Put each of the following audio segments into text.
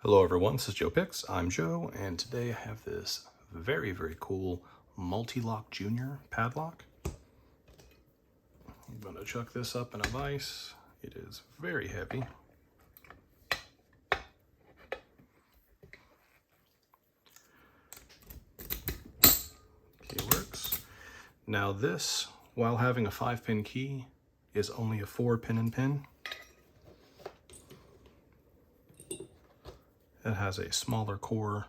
Hello everyone, this is Joe Pix. I'm Joe, and today I have this very cool Mul-T-Lock Junior padlock. I'm going to chuck this up in a vise. It is very heavy. Okay, works. Now this, while having a 5-pin key, is only a 4-pin pin. It has a smaller core.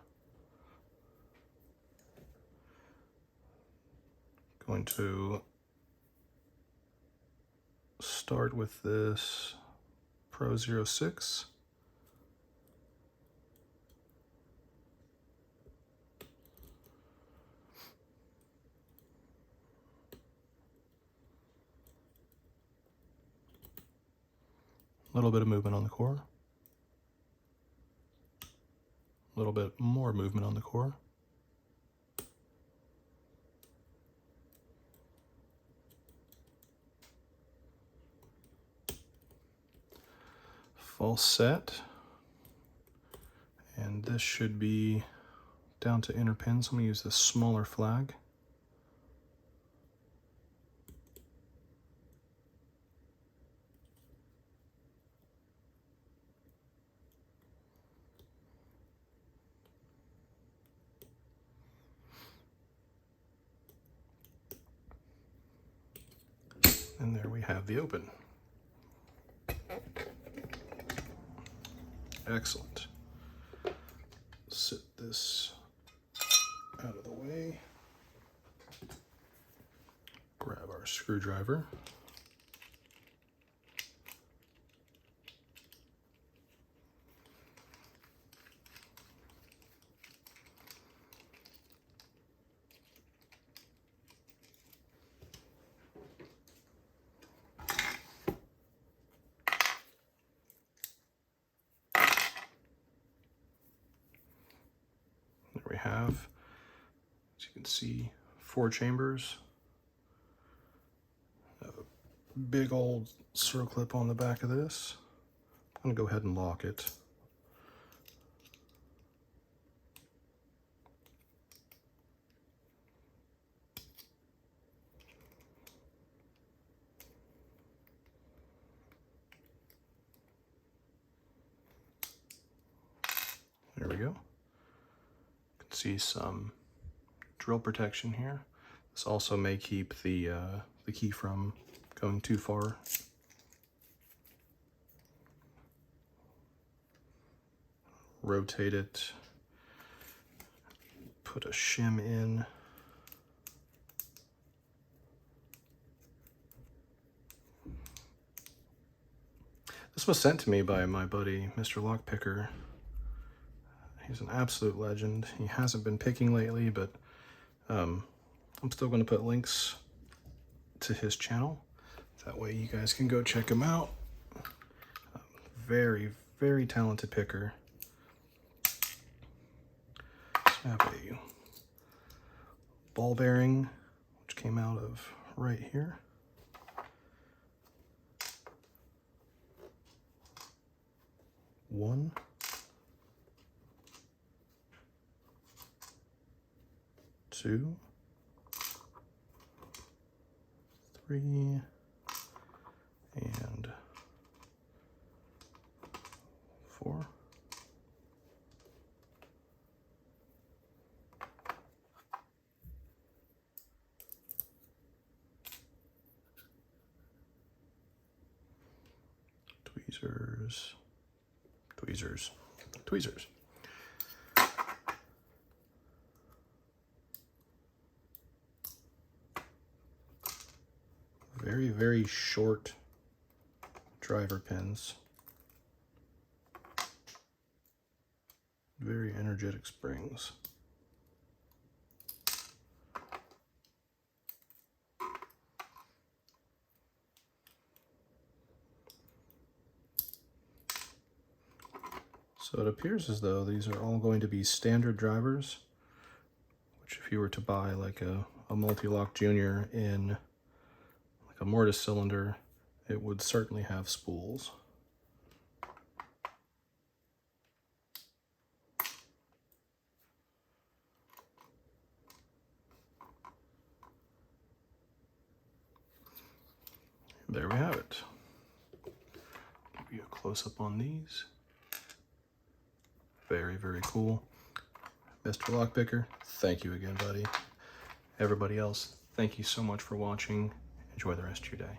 Going to start with this Pro 06. A little bit of movement on the core. A little bit more movement on the core. Full set. And this should be down to inner pins. I'm going to use this smaller flag. And there we have the open. Excellent. Sit this out of the way. Grab our screwdriver. There we have, as you can see, 4 chambers. A big old circle clip on the back of this. I'm going to go ahead and lock it. There we go. See some drill protection here. This also may keep the key from going too far. Rotate it. Put a shim in. This was sent to me by my buddy, Mr. Lockpicker. He's an absolute legend. He hasn't been picking lately, but I'm still going to put links to his channel. That way you guys can go check him out. Very talented picker. So I have a ball bearing, which came out of right here. One. 2, 3, and 4. Tweezers. Very short driver pins. Very energetic springs. So it appears as though these are all going to be standard drivers, which if you were to buy like a Mul-T-Lock Junior in like a mortise cylinder, it would certainly have spools. there we have it. Give you a close-up on these. Very, very cool. Mr. Lockpicker, thank you again, buddy. Everybody else, thank you so much for watching. Enjoy the rest of your day.